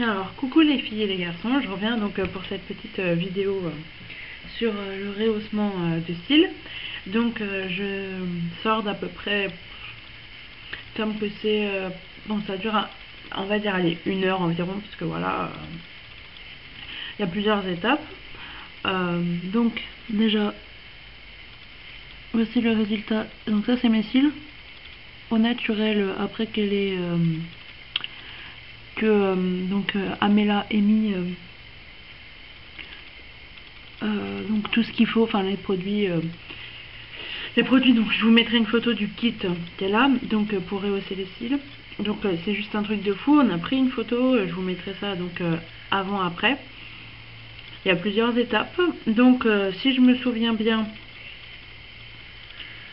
Bien alors, coucou les filles et les garçons, je reviens donc pour cette petite vidéo sur le rehaussement de cils. Donc je sors d'à peu près, comme que c'est, bon ça dure, on va dire allez, 1 heure environ, parce que voilà, il y a plusieurs étapes. Donc déjà, voici le résultat. Donc ça c'est mes cils, au naturel, après qu'elle ait... donc Amela ait mis donc tout ce qu'il faut, enfin les produits, donc je vous mettrai une photo du kit qui est là, donc pour rehausser les cils. Donc c'est juste un truc de fou, on a pris une photo, je vous mettrai ça donc avant après. Il y a plusieurs étapes, donc si je me souviens bien,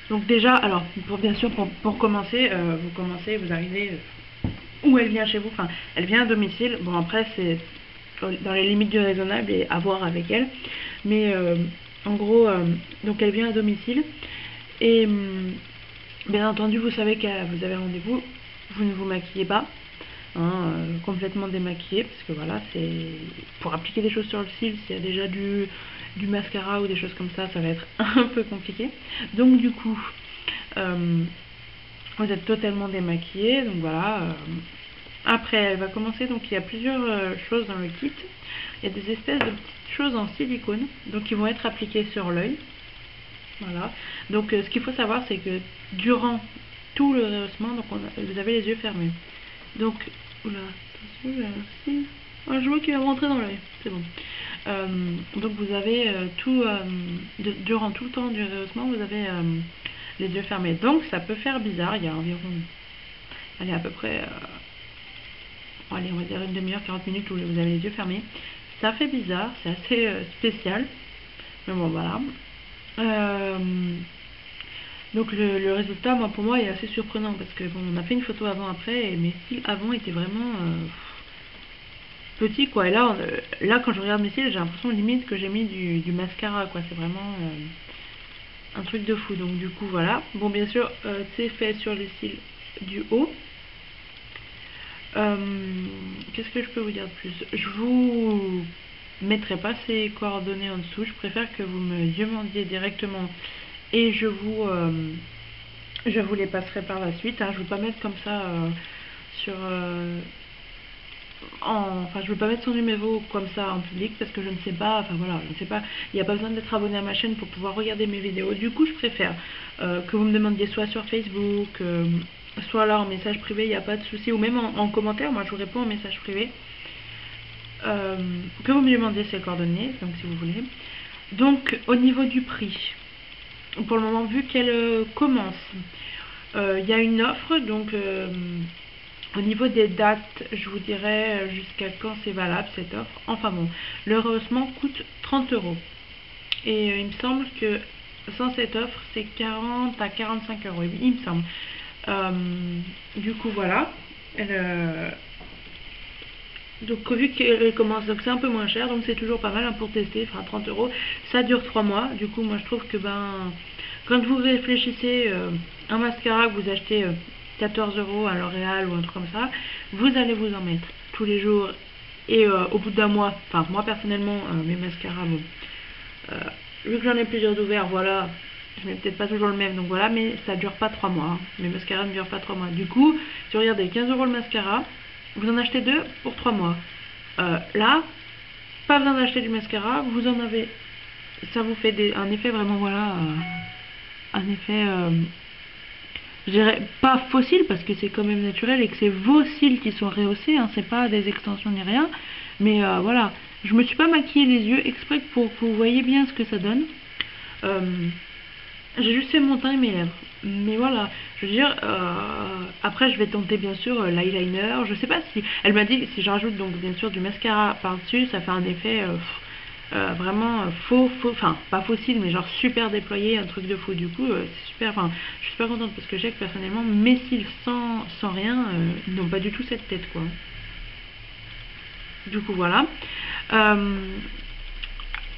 donc déjà, alors bien sûr pour commencer, vous arrivez où elle vient chez vous, enfin elle vient à domicile, bon après c'est dans les limites du raisonnable et à voir avec elle, mais en gros donc elle vient à domicile et bien entendu vous savez que vous avez rendez-vous, vous ne vous maquillez pas, hein, complètement démaquillée, parce que voilà, c'est pour appliquer des choses sur le cil, s'il y a déjà du mascara ou des choses comme ça, ça va être un peu compliqué, donc du coup vous êtes totalement démaquillée, donc voilà. Après elle va commencer, donc il y a plusieurs choses dans le kit. Il y a des espèces de petites choses en silicone, donc qui vont être appliquées sur l'œil, voilà. Donc ce qu'il faut savoir, c'est que durant tout le rehaussement, donc vous avez les yeux fermés, donc oula, attention, merci. Oh, je vois qu'il va rentrer dans l'œil, c'est bon. Donc vous avez durant tout le temps du rehaussement, vous avez les yeux fermés, donc ça peut faire bizarre. Il y a environ, allez, à peu près allez, on va dire une demi-heure, 40 minutes où vous avez les yeux fermés. Ça fait bizarre, c'est assez spécial, mais bon voilà. Donc le résultat, moi, pour moi, est assez surprenant, parce que bon, on a fait une photo avant après et mes cils avant étaient vraiment petits, quoi. Et là, quand je regarde mes cils, j'ai l'impression limite que j'ai mis du mascara, quoi. C'est vraiment un truc de fou. Donc du coup voilà, bon bien sûr c'est fait sur les cils du haut. Qu'est-ce que je peux vous dire de plus? Je vous mettrai pas ces coordonnées en dessous, je préfère que vous me demandiez directement et je vous les passerai par la suite, hein. Je ne veux pas mettre comme ça sur enfin je veux pas mettre son numéro comme ça en public, parce que je ne sais pas, enfin voilà, je ne sais pas, il n'y a pas besoin d'être abonné à ma chaîne pour pouvoir regarder mes vidéos. Du coup je préfère que vous me demandiez soit sur Facebook, soit là en message privé, il n'y a pas de souci, ou même en commentaire, moi je vous réponds en message privé, que vous me demandiez ces coordonnées, donc si vous voulez. Donc au niveau du prix, pour le moment, vu qu'elle commence, il y a une offre, donc au niveau des dates, je vous dirai jusqu'à quand c'est valable cette offre. Enfin bon, le rehaussement coûte 30 €. Et il me semble que sans cette offre, c'est 40 à 45 €, il me semble. Du coup, voilà. Donc vu qu'elle commence, donc c'est un peu moins cher, donc c'est toujours pas mal, hein, pour tester, enfin 30 €. Ça dure 3 mois. Du coup, moi je trouve que quand vous réfléchissez un mascara que vous achetez 14 € à L'Oréal ou un truc comme ça, vous allez vous en mettre tous les jours, et au bout d'un mois, enfin moi personnellement, mes mascaras, bon, vu que j'en ai plusieurs ouverts, voilà, je mets peut-être pas toujours le même, donc voilà, mais ça dure pas 3 mois, hein. Mes mascaras ne durent pas 3 mois. Du coup, si vous regardez 15 € le mascara, vous en achetez 2 pour 3 mois. Là, pas besoin d'acheter du mascara, vous en avez, ça vous fait un effet vraiment, voilà, un effet, je dirais pas fossile, parce que c'est quand même naturel et que c'est vos cils qui sont rehaussés, hein, c'est pas des extensions ni rien, mais voilà, je me suis pas maquillé les yeux exprès pour que vous voyez bien ce que ça donne. J'ai juste fait mon teint et mes lèvres, mais voilà, je veux dire, après je vais tenter bien sûr l'eyeliner. Je sais pas si, elle m'a dit si je rajoute donc bien sûr du mascara par dessus, ça fait un effet vraiment faux, enfin pas fossile, mais genre super déployé, un truc de fou. Du coup c'est super, enfin je suis super contente, parce que je sais que personnellement mes cils sans rien n'ont pas du tout cette tête, quoi. Du coup voilà,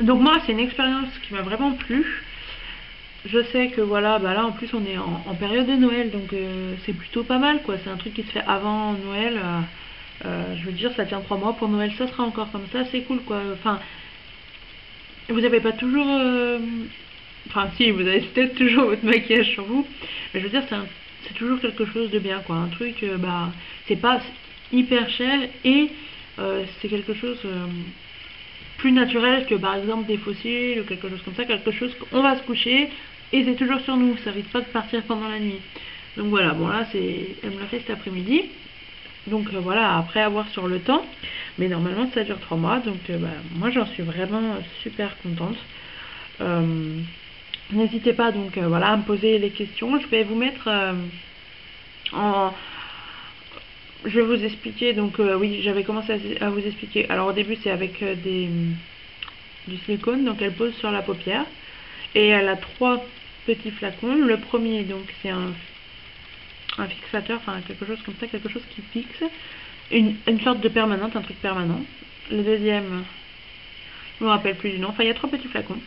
donc moi c'est une expérience qui m'a vraiment plu. Je sais que voilà, là en plus on est en période de Noël, donc c'est plutôt pas mal, quoi. C'est un truc qui se fait avant Noël, Je veux dire, ça tient 3 mois. Pour Noël, ça sera encore comme ça. C'est cool, quoi. Enfin, vous n'avez pas toujours... Enfin, si, vous avez peut-être toujours votre maquillage sur vous. Mais je veux dire, c'est toujours quelque chose de bien, quoi. Un truc, bah, c'est pas hyper cher et c'est quelque chose plus naturel que, par exemple, des fossiles ou quelque chose comme ça. Quelque chose qu'on va se coucher et c'est toujours sur nous. Ça risque pas de partir pendant la nuit. Donc voilà, bon là, elle me l'a fait cet après-midi. Donc voilà, après avoir sur le temps. Mais normalement, ça dure 3 mois. Donc bah, moi, j'en suis vraiment super contente. N'hésitez pas donc voilà, à me poser les questions. Je vais vous mettre je vais vous expliquer. Donc oui, j'avais commencé à vous expliquer. Alors au début, c'est avec du silicone. Donc elle pose sur la paupière. Et elle a 3 petits flacons. Le premier, donc c'est un fixateur, enfin quelque chose comme ça, quelque chose qui fixe. Une sorte de permanente, un truc permanent. Le deuxième, je ne me rappelle plus du nom. Enfin, il y a 3 petits flacons.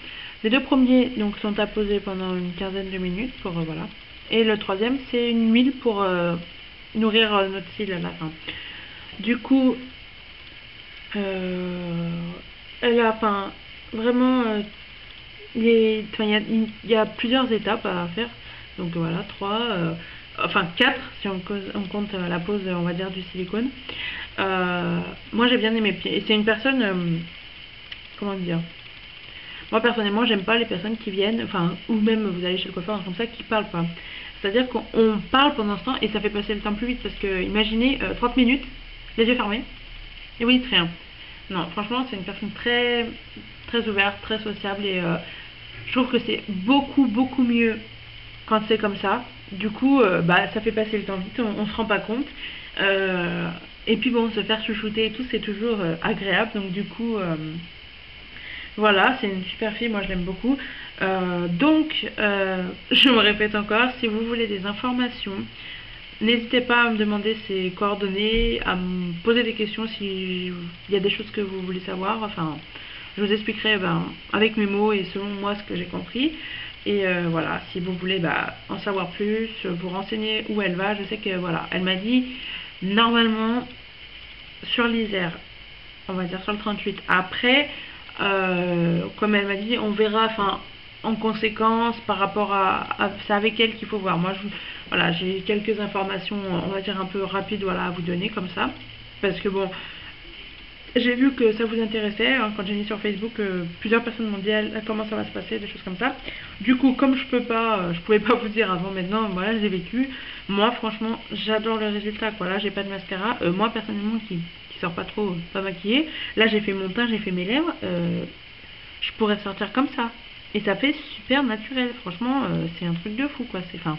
Les 2 premiers donc sont apposés pendant une quinzaine de minutes pour voilà. Et le troisième, c'est une huile pour nourrir notre cils à la fin. Du coup, elle a, enfin, vraiment, il y a plusieurs étapes à faire. Donc voilà, 3, enfin 4 si on compte la pose, on va dire, du silicone. Moi, j'ai bien aimé. Et c'est une personne, comment dire, moi personnellement, j'aime pas les personnes qui viennent, enfin, ou même vous allez chez le coiffeur comme ça, qui parlent pas. C'est-à-dire qu'on parle pendant ce temps et ça fait passer le temps plus vite parce que, imaginez, 30 minutes, les yeux fermés, et vous dites rien. Non, franchement, c'est une personne très, très ouverte, très sociable et je trouve que c'est beaucoup mieux quand c'est comme ça. Du coup, bah, ça fait passer le temps vite, on se rend pas compte. Et puis bon, se faire chouchouter et tout, c'est toujours agréable. Donc du coup, voilà, c'est une super fille, moi je l'aime beaucoup. Je me répète encore, si vous voulez des informations, n'hésitez pas à me demander ses coordonnées, à me poser des questions s'il y a des choses que vous voulez savoir. Enfin, je vous expliquerai avec mes mots et selon moi ce que j'ai compris. Et voilà, si vous voulez en savoir plus, vous renseigner où elle va, je sais que voilà, elle m'a dit normalement sur l'Isère, on va dire sur le 38. Après, comme elle m'a dit, on verra, enfin, en conséquence par rapport à c'est avec elle qu'il faut voir. Moi, voilà, j'ai quelques informations, on va dire un peu rapides, voilà, à vous donner comme ça, parce que bon, j'ai vu que ça vous intéressait, hein, quand j'ai mis sur Facebook, plusieurs personnes m'ont dit comment ça va se passer, des choses comme ça. Du coup, comme je pouvais pas vous dire avant, maintenant, voilà, je l'ai vécu. Moi, franchement, j'adore le résultat, quoi. Là, j'ai pas de mascara. Moi, personnellement, qui sort pas trop, pas maquillée. Là, j'ai fait mon teint, j'ai fait mes lèvres. Je pourrais sortir comme ça. Et ça fait super naturel. Franchement, c'est un truc de fou, quoi. C'est, enfin,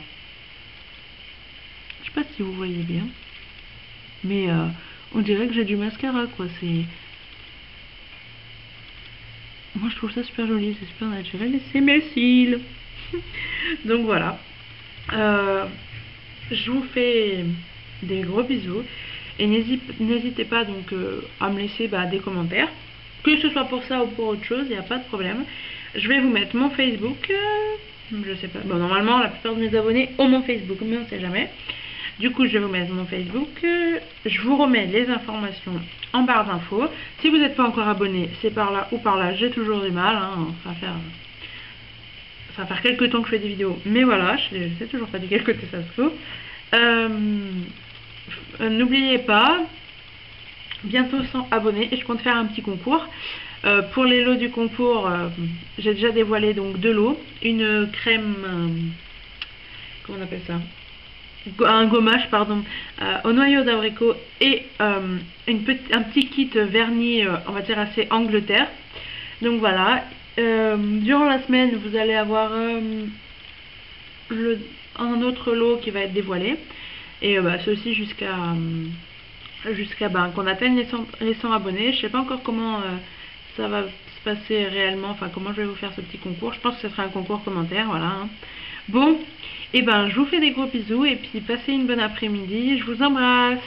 je sais pas si vous voyez bien, mais on dirait que j'ai du mascara, quoi. C'est, moi je trouve ça super joli, c'est super naturel et c'est mes cils. Donc voilà, je vous fais des gros bisous et n'hésitez pas donc à me laisser des commentaires, que ce soit pour ça ou pour autre chose, il n'y a pas de problème. Je vais vous mettre mon Facebook, je sais pas, bon, normalement la plupart de mes abonnés ont mon Facebook, mais on sait jamais. Du coup, je vais vous mettre mon Facebook. Je vous remets les informations en barre d'infos. Si vous n'êtes pas encore abonné, c'est par là ou par là. J'ai toujours du mal. Hein. Ça va faire quelques temps que je fais des vidéos. Mais voilà, je sais toujours pas de quel côté ça se trouve. N'oubliez pas, bientôt 100 abonnés. Et je compte faire un petit concours. Pour les lots du concours, j'ai déjà dévoilé donc 2 lots. Une crème... comment on appelle ça ? Un gommage, pardon, au noyau d'abricot et un petit kit vernis, on va dire assez Angleterre. Donc voilà, durant la semaine vous allez avoir un autre lot qui va être dévoilé et ceci jusqu'à qu'on atteigne les 100 abonnés. Je sais pas encore comment ça va se passer réellement, enfin comment je vais vous faire ce petit concours. Je pense que ce sera un concours commentaire, voilà, hein. Bon, et je vous fais des gros bisous et puis passez une bonne après-midi. Je vous embrasse.